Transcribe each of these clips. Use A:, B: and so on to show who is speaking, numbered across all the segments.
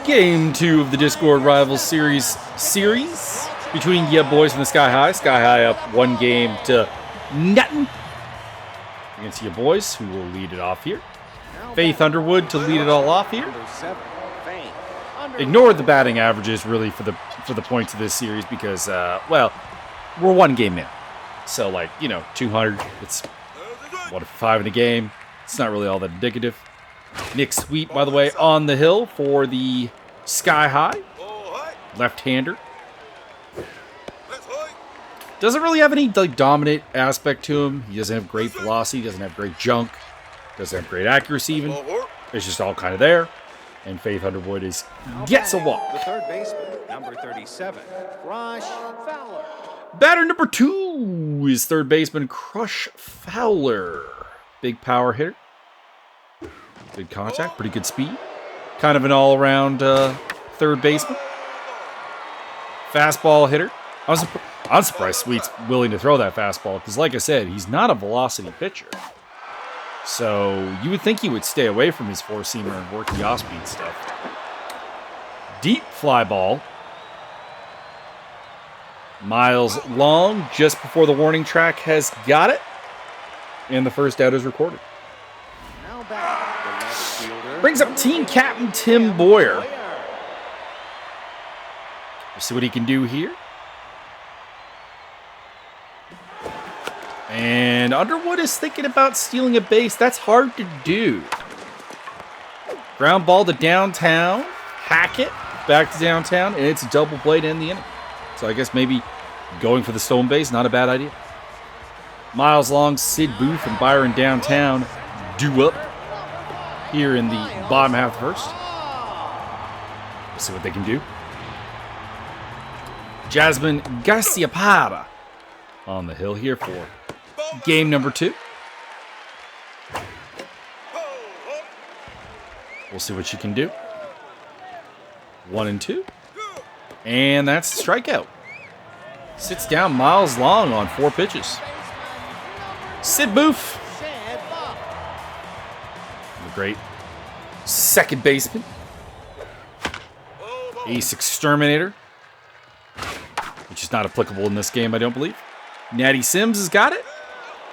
A: Game 2 of the Discord Rivals series between Ya Boyz and the Sky High. Sky High up 1-0 against Ya Boyz, who will lead it off here. Faith Underwood to lead it all off here. Ignore the batting averages really for the points of this series because, well, we're 1 game now. So, 200, it's 1-5 in a game. It's not really all that indicative. Nick Sweet, by the way, on the hill for the Sky High. Left-hander. Doesn't really have any dominant aspect to him. He doesn't have great velocity. Doesn't have great junk. Doesn't have great accuracy even. It's just all kind of there. And Faith Underwood gets a walk.
B: The third baseman, number 37, Crush Fowler.
A: Batter number 2 is third baseman Crush Fowler. Big power hitter. Good contact, pretty good speed. Kind of an all-around third baseman. Fastball hitter. I'm surprised Sweet's willing to throw that fastball because, like I said, he's not a velocity pitcher. So you would think he would stay away from his four-seamer and work the off-speed stuff. Deep fly ball. Miles long just before the warning track has got it. And the first out is recorded. Brings up team captain Tim Boyer. We'll see what he can do here. And Underwood is thinking about stealing a base. That's hard to do. Ground ball to downtown. Hackett back to downtown. And it's a double play to end the inning. So I guess maybe going for the stolen base, not a bad idea. Miles Long, Sid Booth, and Byron downtown do up here in the bottom half of the first. Let's see what they can do. Jasmine Garcia Parra on the hill here for game number 2. We'll see what she can do. 1-2. And that's a strikeout. Sits down Miles Long on 4 pitches. Sid Booth. The great second baseman. Ace Exterminator. Which is not applicable in this game, I don't believe. Natty Sims has got it.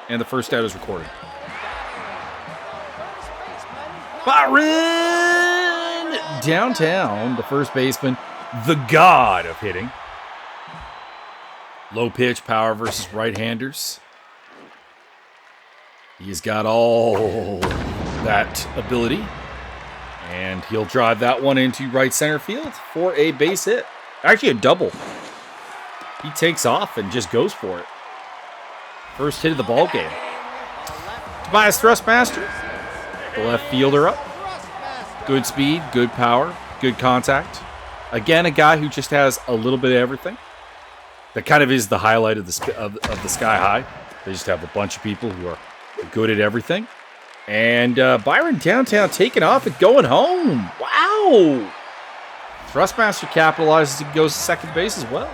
A: And the first out is recorded. Byron downtown, the first baseman, the god of hitting. Low pitch power versus right-handers. He's got all that ability. And he'll drive that one into right center field for a base hit. Actually, a double. He takes off and just goes for it. First hit of the ball game. Tobias Thrustmaster, the left fielder up. Good speed, good power, good contact. Again, a guy who just has a little bit of everything. That kind of is the highlight of the Sky High. They just have a bunch of people who are good at everything. And Byron downtown taking off and going home. Wow! Thrustmaster capitalizes and goes to second base as well.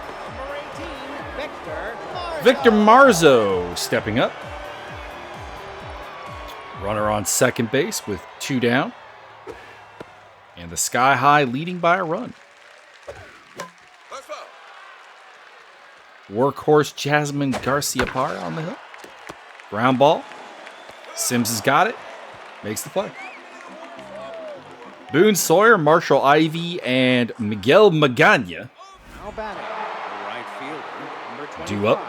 A: Victor Marzo stepping up. Runner on second base with 2 down. And the Sky High leading by a run. Workhorse Jasmine Garcia Parra on the hill. Ground ball. Sims has got it. Makes the play. Boone Sawyer, Marshall Ivy, and Miguel Magana do up.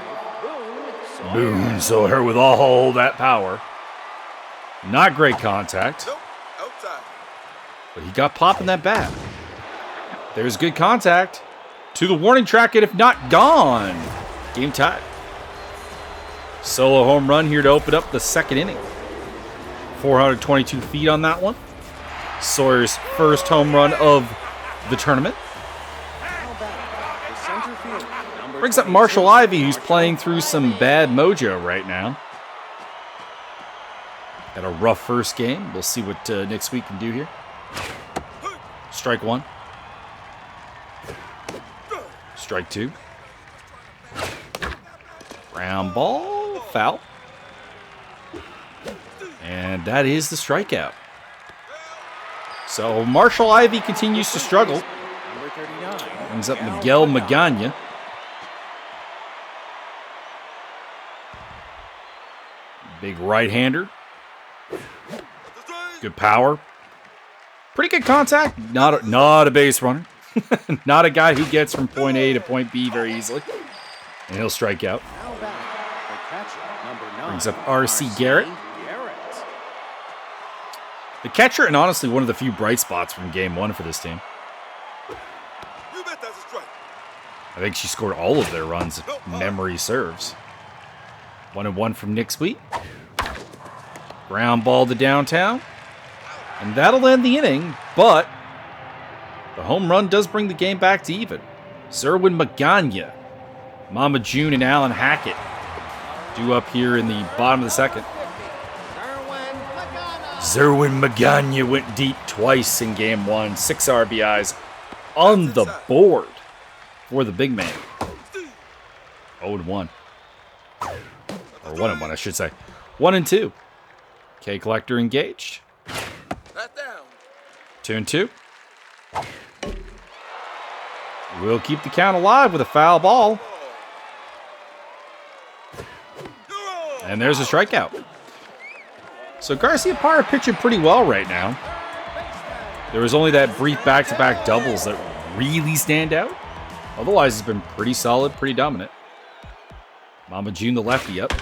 A: Boone Sawyer with all that power. Not great contact. But he got pop in that bat. There's good contact. To the warning track, and if not, gone. Game tied. Solo home run here to open up the second inning. 422 feet on that one. Sawyer's first home run of the tournament. Brings up Marshall Ivy, who's playing through some bad mojo right now. Had a rough first game. We'll see what next week can do here. Strike 1. Strike 2. Ground ball. Foul. And that is the strikeout. So Marshall Ivy continues to struggle.
B: Number 39.
A: Brings up Miguel Magana. Big right-hander. Good power. Pretty good contact. Not a base runner. Not a guy who gets from point A to point B very easily. And he'll strike out.
B: Now back, the catcher, number 9.
A: Brings up R.C. Garrett. The catcher, and honestly one of the few bright spots from game 1 for this team.
C: You bet that's a strike.
A: I think she scored all of their runs if memory serves. 1-1 from Nick Sweet. Ground ball to downtown. And that'll end the inning, but the home run does bring the game back to even. Zerwin Magana, Mama June, and Alan Hackett due up here in the bottom of the second. Zerwin Magana went deep twice in game 1. 6 RBIs on the board for the big man. 0-1. Or 1-1, I should say. 1-2. K Collector engaged. 2-2. We'll keep the count alive with a foul ball. And there's a strikeout. So Garcia Parra pitching pretty well right now. There was only that brief back-to-back doubles that really stand out. Otherwise, it's been pretty solid, pretty dominant. Mama June, the lefty, up.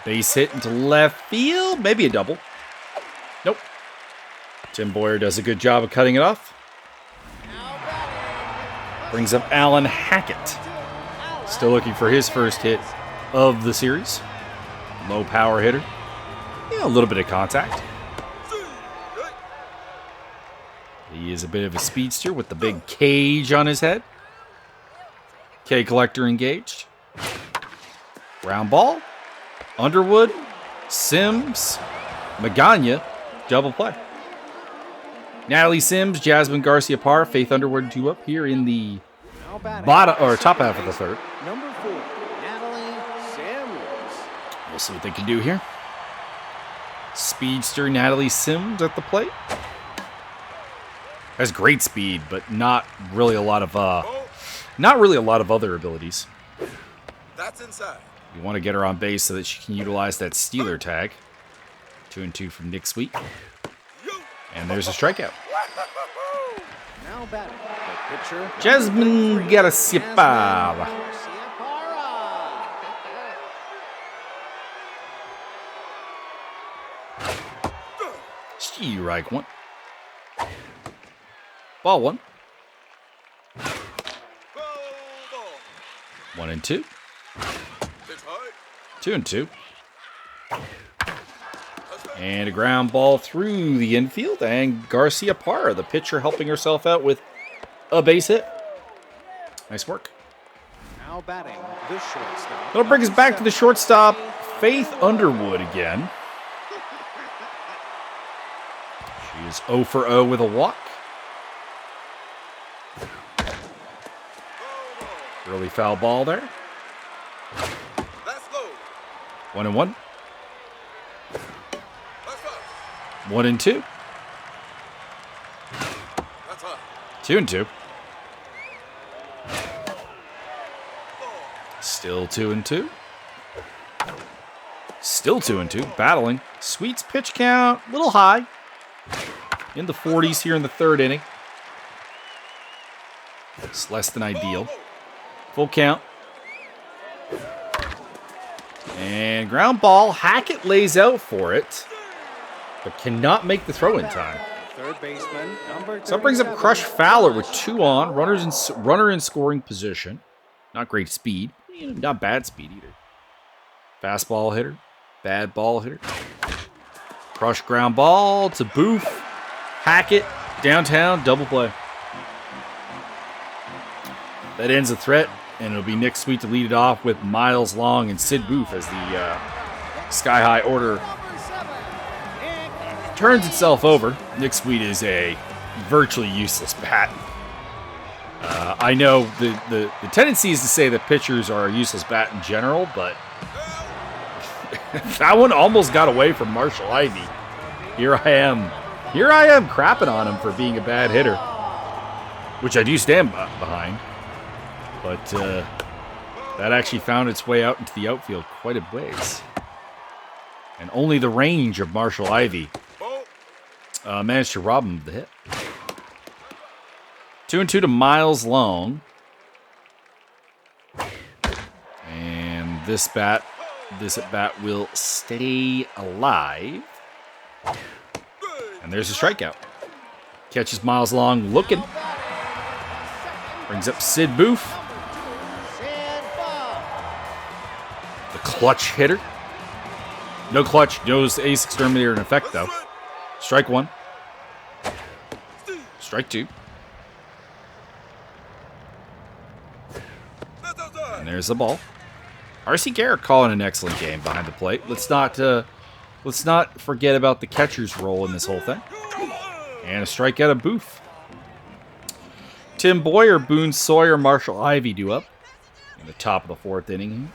A: Base hit into left field. Maybe a double. Nope. Tim Boyer does a good job of cutting it off. Brings up Alan Hackett. Still looking for his first hit of the series. Low power hitter. Yeah, a little bit of contact. He is a bit of a speedster with the big cage on his head. K Collector engaged. Ground ball. Underwood. Sims. Magana. Double play. Natalie Sims, Jasmine Garcia Parra, Faith Underwood, 2 up here in the bottom or top half of the third.
B: Number 4, Natalie Sims.
A: We'll see what they can do here. Speedster Natalie Sims at the plate. Has great speed, but not really a lot of other abilities.
C: That's inside.
A: You want to get her on base so that she can utilize that stealer tag. 2-2 from Nick Sweet. And there's a strikeout.
B: Now batting, the pitcher,
A: Jasmine Garcia Parra. Strike 1. Ball 1. 1-2. 2-2. And a ground ball through the infield, and Garcia Parra, the pitcher, helping herself out with a base hit. Nice work.
B: Now batting, the shortstop.
A: That'll bring us back to the shortstop, Faith Underwood again. She is 0 for 0 with a walk. Early foul ball there. 1-1. 1-2. 2-2. Still 2-2. Still 2-2. Battling. Sweet's pitch count a little high. In the 40s here in the third inning. It's less than ideal. Full count. And ground ball. Hackett lays out for it, but cannot make the throw in time.
B: Third baseman, number 37.
A: So that brings up Crush Fowler with 2 on. Runner in scoring position. Not great speed. Not bad speed either. Fastball hitter. Bad ball hitter. Crush ground ball to Booth. Hackett. Downtown. Double play. That ends the threat. And it'll be Nick Sweet to lead it off with Miles Long and Sid Booth as the Sky High order turns itself over. Nick Sweet is a virtually useless bat. I know the tendency is to say that pitchers are a useless bat in general, but that one almost got away from Marshall Ivy. Here I am Here I am crapping on him for being a bad hitter, which I do stand behind. But that actually found its way out into the outfield quite a ways. And only the range of Marshall Ivy managed to rob him of the hit. 2-2 to Miles Long. And this at bat will stay alive. And there's a strikeout. Catches Miles Long looking. Brings up Sid Booth. The clutch hitter. No clutch, no ace exterminator in effect, though. Strike one. Strike two. And there's the ball. R.C. Garrett calling an excellent game behind the plate. Let's not forget about the catcher's role in this whole thing. And a strikeout of Booth. Tim Boyer, Boone Sawyer, Marshall Ivy do up in the top of the fourth inning.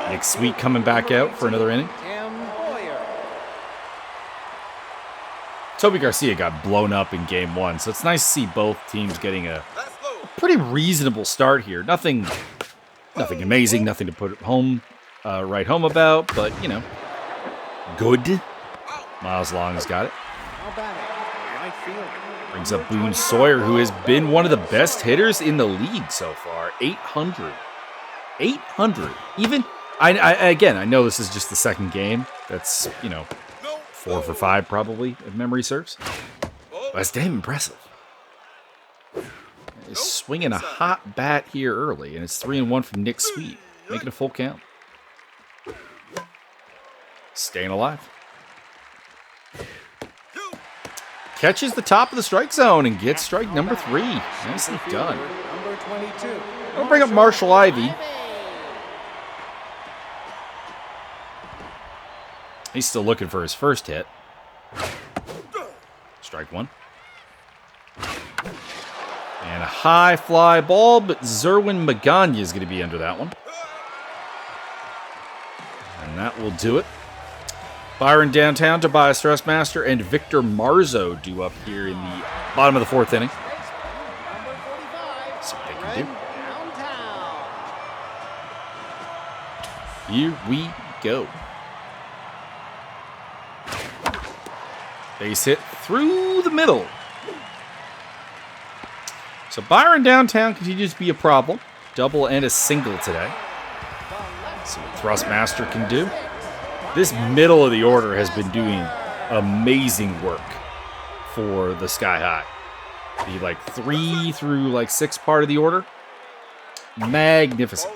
A: Nick Sweet coming back out for another inning. Toby Garcia got blown up in game one, so it's nice to see both teams getting a pretty reasonable start here. Nothing amazing, nothing to put write home about, but, you know, good. Miles Long has got it. Brings up Boone Sawyer, who has been one of the best hitters in the league so far. 800. 800. Even, I know this is just the second game. That's, 4 for 5 probably, if memory serves. But that's damn impressive. He's swinging a hot bat here early, and it's 3-1 from Nick Sweet, making a full count. Staying alive. Catches the top of the strike zone and gets strike number 3. Nicely done. I'll bring up Marshall Ivy. He's still looking for his first hit. Strike one. And a high fly ball, but Zerwin Magana is going to be under that one. And that will do it. Byron Downtown, Tobias Thrustmaster, and Victor Marzo do up here in the bottom of the fourth inning. See what they can do. Here we go. Base hit through the middle. So Byron Downtown continues to be a problem. Double and a single today. See what Thrustmaster can do. This middle of the order has been doing amazing work for the Sky High. The 3 through 6 part of the order. Magnificent.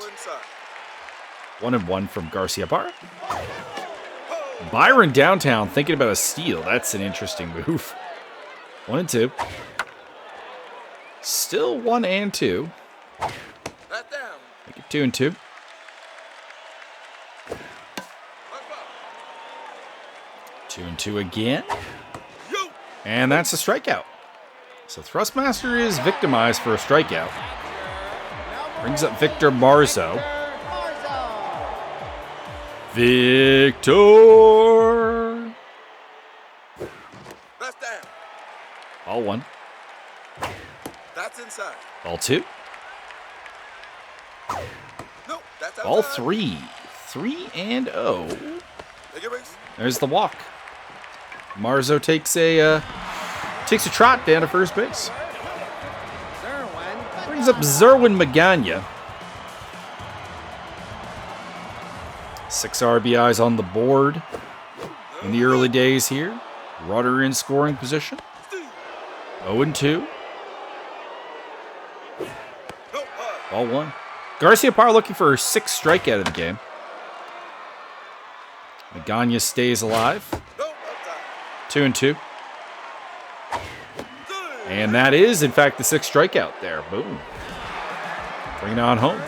A: 1-1 from Garcia Parra. Byron Downtown thinking about a steal. That's an interesting move. 1-2. Still 1-2. Make it 2-2. Two and two again. And that's a strikeout. So Thrustmaster is victimized for a strikeout. Brings up Victor Marzo. Victor!
C: That's down.
A: Ball one.
C: That's inside.
A: Ball two.
C: No, that's outside.
A: Ball three. 3-0.
C: Take it, Reese.
A: There's the walk. Marzo takes a trot down to first base. Brings up Zerwin Magana. 6 RBIs on the board in the early days here. Runner in scoring position. 0-2. Ball one. Garcia Parra looking for her 6th strikeout of the game. Magana stays alive. 2-2. And that is, in fact, the 6th strikeout there. Boom. Bring it on home.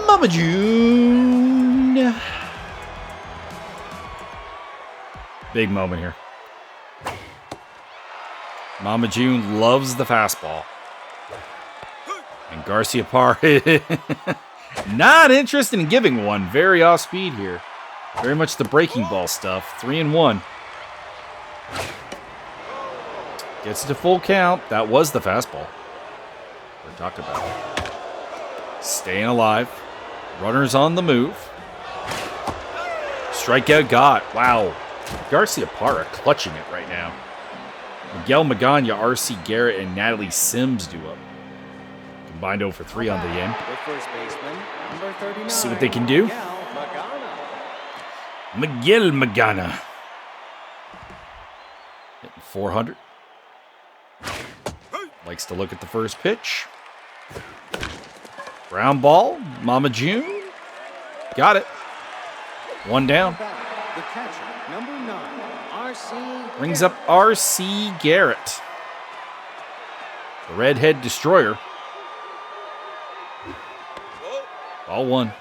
A: Mama June. Big moment here. Mama June loves the fastball. And Garcia Parra not interested in giving one. Very off speed here. Very much the breaking ball stuff. 3-1. Gets it to full count. That was the fastball we're talking about. Staying alive. Runners on the move. Strikeout got. Wow. Garcia Parra clutching it right now. Miguel Magana, R.C. Garrett, and Natalie Sims do up. Combined 0 for 3 on the end.
B: The first baseman, number 39.
A: See what they can do. Miguel Magana. Hitting 400. Likes to look at the first pitch. Ground ball. Mama June. Got it. One down.
B: The catcher, number 9, R.C.
A: Brings up R.C. Garrett. The redhead destroyer. Ball 1.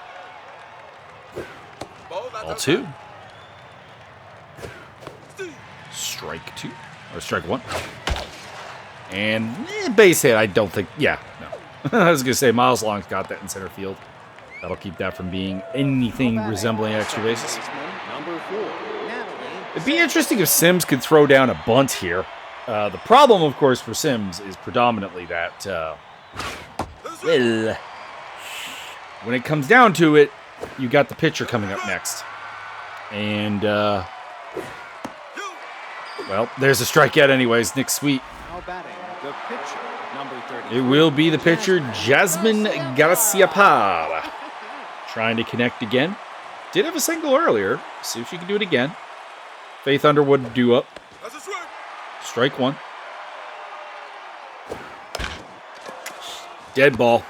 A: Ball 2. Strike 2. Or strike 1. And base hit, I don't think. Yeah, no. I was going to say Miles Long's got that in center field. That'll keep that from being anything resembling extra bases.
B: Number 4, Natalie.
A: It'd be interesting if Sims could throw down a bunt here. The problem, of course, for Sims is predominantly that, well, when it comes down to it, you got the pitcher coming up next. And, well, there's a strikeout anyways. Nick Sweet.
B: Now batting, the pitcher, number 30.
A: It will be the pitcher, Jasmine Garcia Parra. Trying to connect again. Did have a single earlier. See if she can do it again. Faith Underwood due up. Strike 1. Dead ball.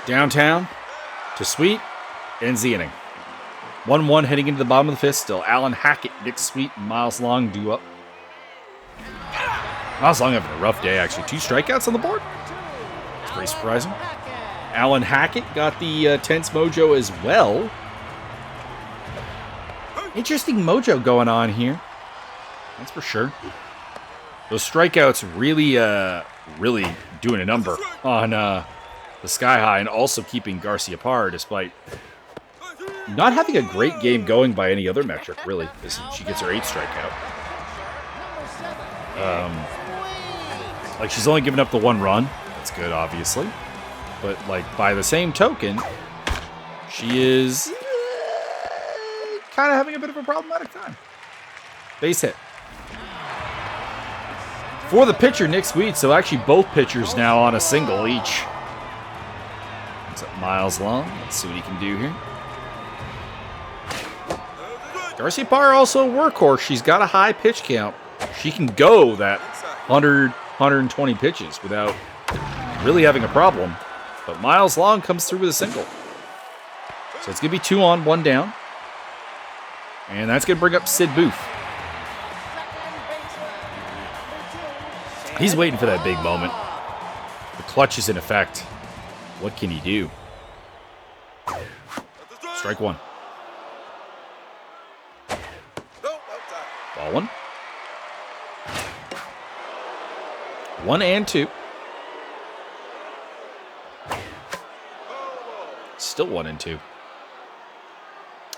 A: Downtown to Sweet. Ends the inning. 1-1 heading into the bottom of the 5th. Still Alan Hackett, Nick Sweet, and Miles Long due up. Miles Long having a rough day, actually. 2 strikeouts on the board. It's pretty surprising. Alan Hackett got the tense mojo as well. Interesting mojo going on here. That's for sure. Those strikeouts really doing a number on the Sky High and also keeping Garcia Parra despite not having a great game going by any other metric, really. She gets her 8th strikeout. Like, she's only given up the 1 run. That's good, obviously. But, like, by the same token, she is kind of having a bit of a problematic time. Base hit. For the pitcher, Nick Sweet, so actually both pitchers now on a single each. It's up Miles Long. Let's see what he can do here. Garcia Parra also a workhorse. She's got a high pitch count. She can go that 100, 120 pitches without really having a problem. But Miles Long comes through with a single. So it's going to be 2 on, 1 down. And that's going to bring up Sid Booth. He's waiting for that big moment. The clutch is in effect. What can he do? Strike 1. Ball 1. 1 and 2. Still 1 and 2.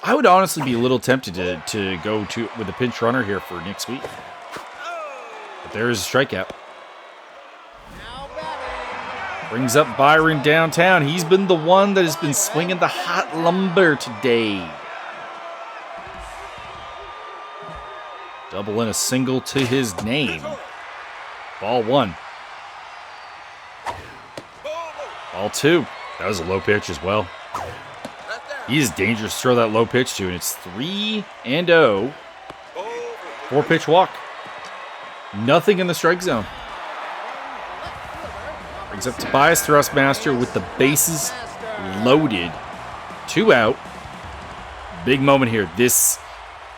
A: I would honestly be a little tempted to go with a pinch runner here for Nick Sweet. But there is a strikeout. Brings up Byron downtown. He's been the one that has been swinging the hot lumber today. Double and a single to his name. Ball 1. Ball 2. That was a low pitch as well. He's dangerous to throw that low pitch to, and it's 3-0. 4-pitch walk. Nothing in the strike zone. Brings up Tobias Thrustmaster with the bases loaded. 2 out. Big moment here.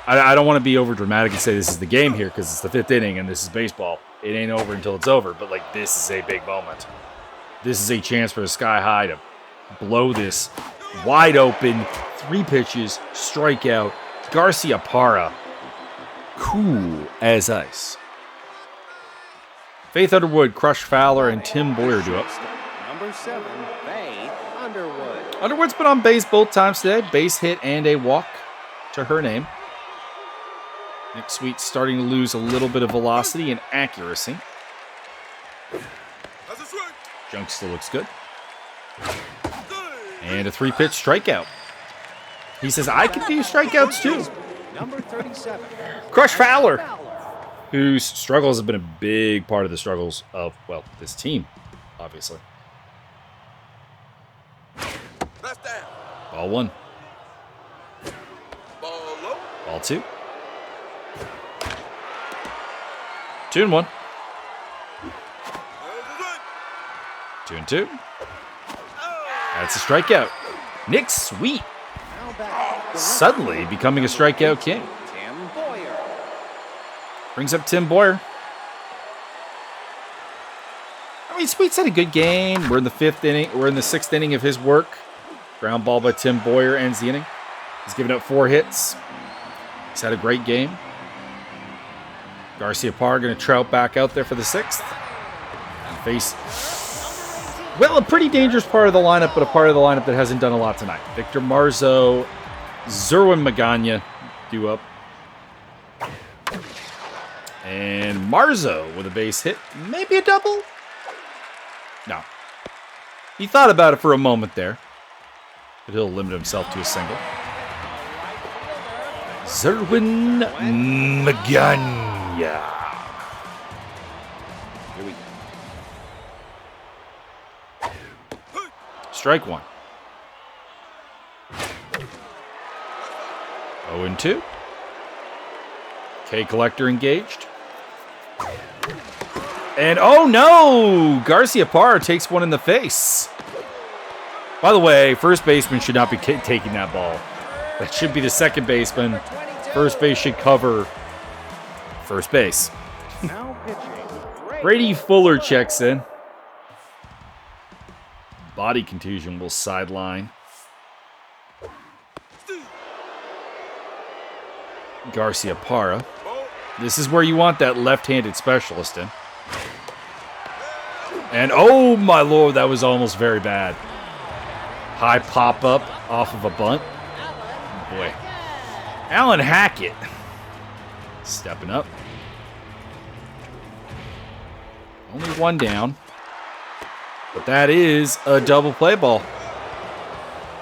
A: I don't want to be over dramatic and say this is the game here because it's the 5th inning and this is baseball. It ain't over until it's over, but like this is a big moment. This is a chance for the Sky High to blow this wide open. 3 pitches, strikeout. Garcia Parra, cool as ice. Faith Underwood, Crush Fowler, and Tim Boyer do up.
B: Number 7, Faith Underwood.
A: Underwood's been on base both times today. Base hit and a walk to her name. Nick Sweet starting to lose a little bit of velocity and accuracy.
C: That's a swing.
A: Junk still looks good. And a 3-pitch strikeout. He says, I can do strikeouts too.
B: Number 37.
A: Crush Fowler, whose struggles have been a big part of the struggles of, well, this team, obviously.
C: That's down.
A: Ball 1.
C: Ball low.
A: Ball 2. 2-1.
C: There's a swing.
A: 2-2. That's a strikeout. Nick Sweet
B: Now back. The
A: suddenly becoming a strikeout king.
B: Tim Boyer.
A: Brings up Tim Boyer. I mean, Sweet's had a good game. We're in the 5th inning. We're in the 6th inning of his work. Ground ball by Tim Boyer ends the inning. He's given up 4 hits. He's had a great game. Garcia Parr going to trout back out there for the 6th. And face, well, a pretty dangerous part of the lineup, but a part of the lineup that hasn't done a lot tonight. Victor Marzo, Zerwin Magana due up. And Marzo with a base hit. Maybe a double? No. He thought about it for a moment there. But he'll limit himself to a single. Zerwin Magana. Here we go. Strike 1. 0-2. K Collector engaged. And oh no! Garcia Parr takes one in the face. By the way, first baseman should not be taking that ball. That should be the second baseman. First base should cover first base.
B: Now pitching.
A: Brady Fuller checks in. Body contusion will sideline. Garcia Parra. This is where you want that left-handed specialist in. And oh my lord, that was almost very bad. High pop-up off of a bunt. Boy. Alan Hackett stepping up. Only 1 down. But that is a double play ball.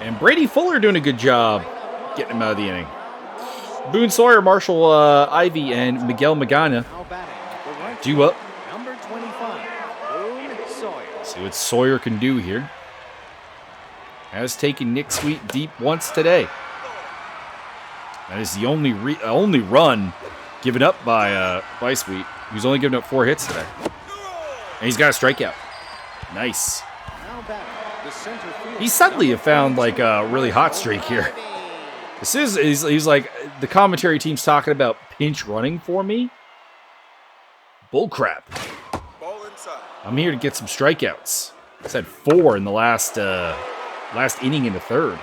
A: And Brady Fuller doing a good job getting him out of the inning. Boone Sawyer, Marshall Ivy, and Miguel Magana
B: Now batting. The right
A: due up.
B: Number 25. Boone Sawyer.
A: See what Sawyer can do here. Has taken Nick Sweet deep once today. That is the only run given up by Sweet, who's only given up 4 hits today. And he's got a strikeout. Nice.
B: Now batting. The center field.
A: He suddenly have found like a really hot streak here. This is he's like, the commentary team's talking about pinch running for me. Bullcrap.
C: Ball inside.
A: I'm here to get some strikeouts. He's had 4 in the last inning in the 3rd.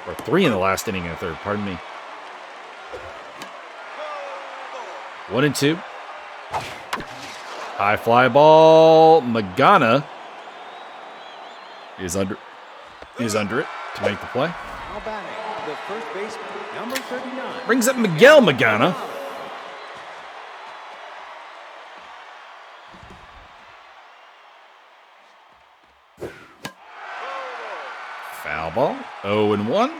A: Or 3 in the last inning in the 3rd, pardon me. 1-2. High fly ball. Magana is under it to make the play.
B: Now batting. The first baseman. Number 39.
A: Brings up Miguel Magana. Foul ball. 0-1.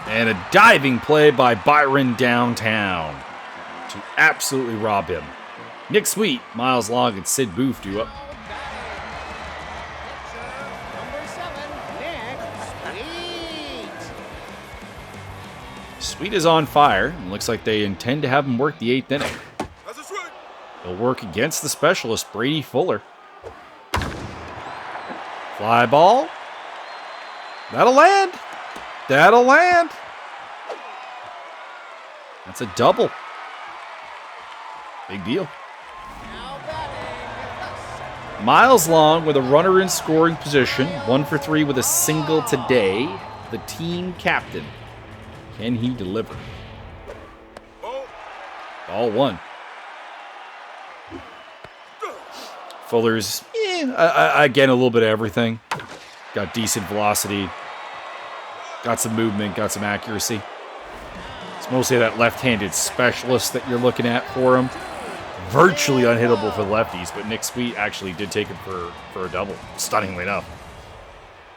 A: And a diving play by Byron downtown to absolutely rob him. Nick Sweet, Miles Long, and Sid Booth due up.
B: Number 7. Nick Sweet.
A: Sweet is on fire, and looks like they intend to have him work the 8th inning.
C: That's a swing.
A: He'll work against the specialist, Brady Fuller. Fly ball. That'll land. That'll land. That's a double. Big deal. Miles Long with a runner in scoring position. 1 for 3 with a single today. The team captain. Can he deliver? Ball 1. Fuller's, again, a little bit of everything. Got decent velocity. Got some movement. Got some accuracy. It's mostly that left-handed specialist that you're looking at for him. Virtually unhittable for the lefties, but Nick Sweet actually did take him for a double, stunningly enough.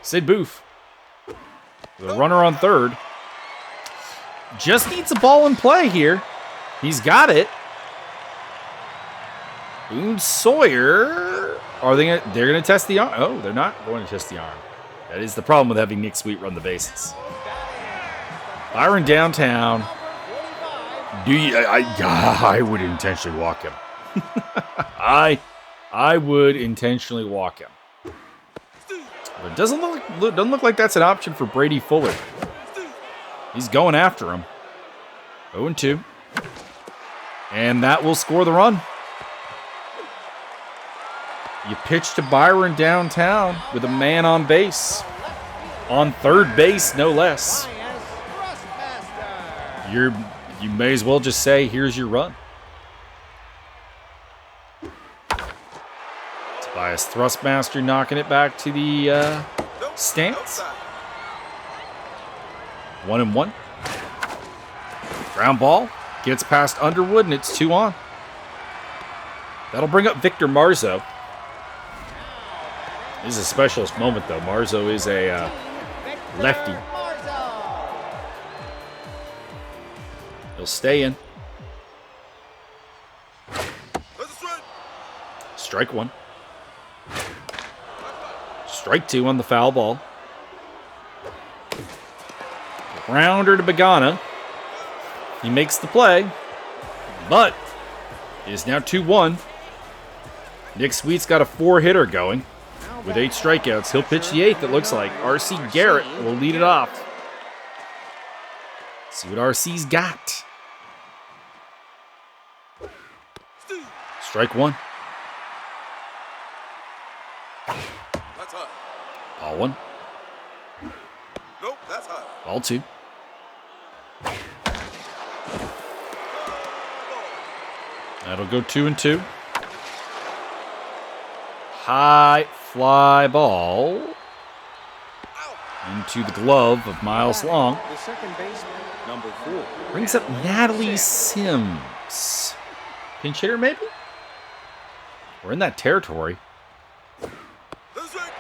A: Sid Booth, the runner on third, just needs a ball in play here. He's got it. Boone Sawyer, they're going to test the arm? Oh, they're not going to test the arm. That is the problem with having Nick Sweet run the bases. Byron downtown. I would intentionally walk him. I would intentionally walk him. But it doesn't look like that's an option for Brady Fuller. He's going after him. 0-2. And that will score the run. You pitch to Byron downtown with a man on base. On third base, no less. You may as well just say, here's your run. Tobias Thrustmaster knocking it back to the stance. 1-1. Ground ball. Gets past Underwood, and it's 2 on. That'll bring up Victor Marzo. This is a specialist moment, though. Marzo is a lefty. He'll stay in. Strike 1. Strike 2 on the foul ball. Grounder to Begana. He makes the play, but it is now 2-1. Nick Sweet's got a 4-hitter going with 8 strikeouts. He'll pitch the 8th, it looks like. R.C. Garrett will lead it off. Let's see what R.C.'s got. Strike 1. Ball 1.
C: Nope, that's high.
A: Ball 2. That'll go 2-2. High fly ball into the glove of Miles Long.
B: The second baseman, number 4.
A: Brings up Natalie Sims. Pinch hitter, maybe? We're in that territory. I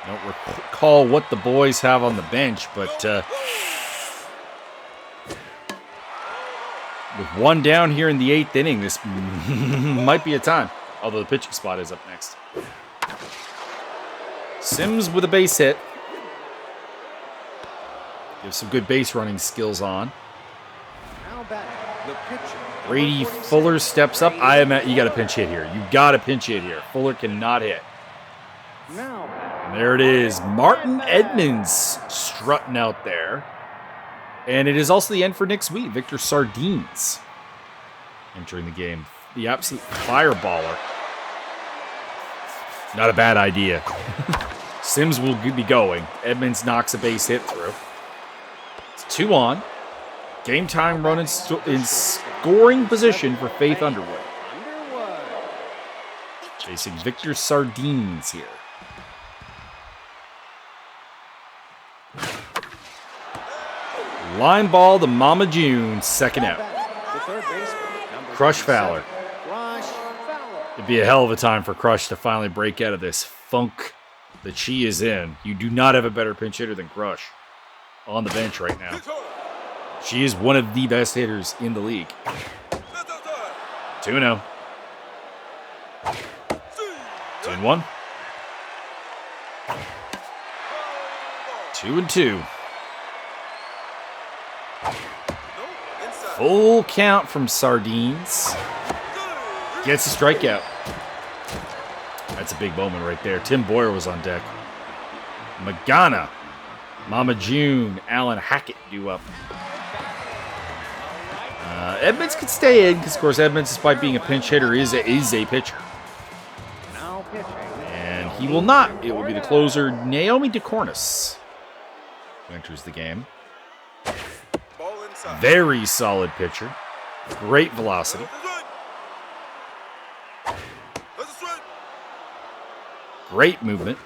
A: don't recall what the boys have on the bench, but with 1 down here in the 8th inning, this might be a time. Although the pitching spot is up next. Sims with a base hit. Gives some good base running skills on.
B: Now back, the pitcher.
A: Brady Fuller steps up. You got to pinch hit here. You got to pinch hit here. Fuller cannot hit.
B: Now back.
A: And there it is. Martin Edmonds strutting out there. And it is also the end for Nick Sweet. Victor Sardines entering the game. The absolute fireballer. Not a bad idea. Sims will be going. Edmonds knocks a base hit through. It's 2 on. Game time run in scoring position for Faith Underwood. Chasing Victor Sardines here. Line ball to Mama June, second out. Crush Fowler. It'd be a hell of a time for Crush to finally break out of this funk that she is in. You do not have a better pinch hitter than Crush on the bench right now. She is one of the best hitters in the league. 2-0. 2-1. 2-2. Full count from Sardines. Gets a strikeout. That's a big moment right there. Tim Boyer was on deck. Magana, Mama June, Alan Hackett due up. Edmonds could stay in because, of course, Edmonds, despite being a pinch hitter, is a pitcher. And he will not. It will be the closer, Naomi DeCornis, who enters the game. Very solid pitcher. Great velocity. Great movement.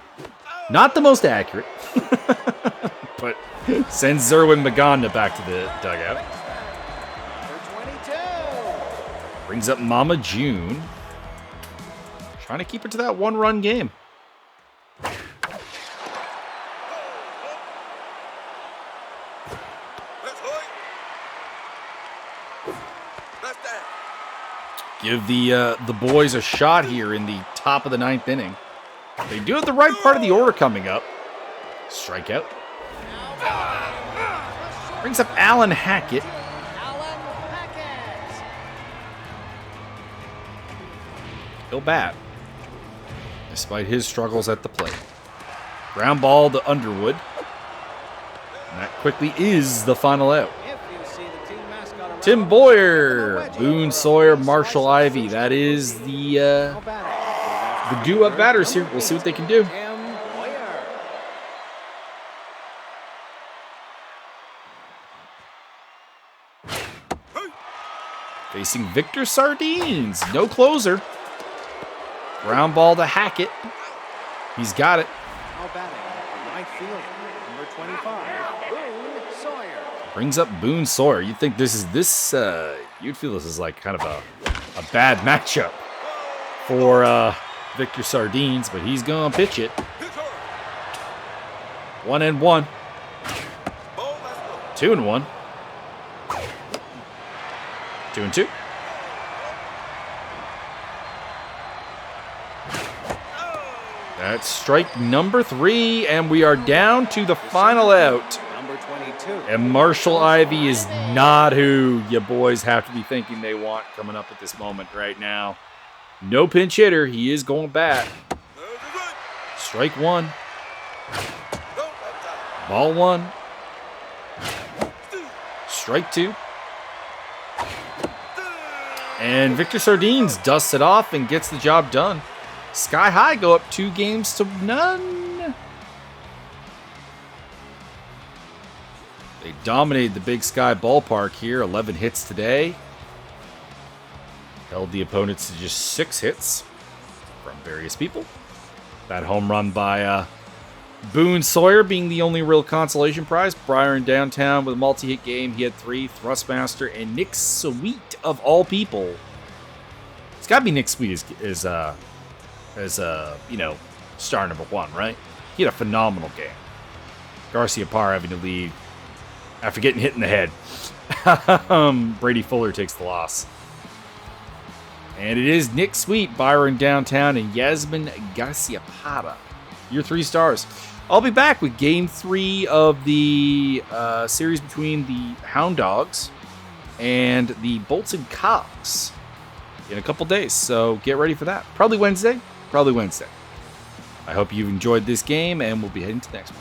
A: Not the most accurate. But sends Zerwin Magana back to the dugout. Brings up Mama June. Trying to keep it to that one-run game.
C: That's right. That's that.
A: Give the boys a shot here in the top of the 9th inning. They do have the right part of the order coming up. Strikeout. Brings up Alan Hackett. He'll bat, despite his struggles at the plate. Ground ball to Underwood. And that quickly is the final out. Tim Boyer, Boone Sawyer, Marshall Ivy. That is the due-up batters here. We'll see what they can do. Facing Victor Sardines. No closer. Ground ball to Hackett. He's got it.
B: Now batting right field, number 25, Boone Sawyer.
A: Brings up Boone Sawyer. You'd think you'd feel this is like kind of a bad matchup for Victor Sardines, but he's going to pitch it. 1-1. 2-1. 2-2. That's strike number 3, and we are down to the final out.
B: Number 22.
A: And Marshall Ivy is not who you boys have to be thinking they want coming up at this moment right now. No pinch hitter. He is going bat. Strike 1. Ball 1. Strike 2. And Victor Sardines dusts it off and gets the job done. Sky High go up 2-0. They dominated the Big Sky Ballpark here. 11 hits today. Held the opponents to just 6 hits from various people. That home run by Boone Sawyer being the only real consolation prize. Briar in downtown with a multi-hit game. He had 3. Thrustmaster and Nick Sweet of all people. It's got to be Nick Sweet as star number 1, right? He had a phenomenal game. Garcia Parr having to lead after getting hit in the head. Brady Fuller takes the loss. And it is Nick Sweet, Byron downtown, and Yasmin Garcia Parra. Your 3 stars. I'll be back with Game 3 of the series between the Hound Dogs and the Bolts and Cops in a couple days. So get ready for that. Probably Wednesday. I hope you've enjoyed this game, and we'll be heading to the next one.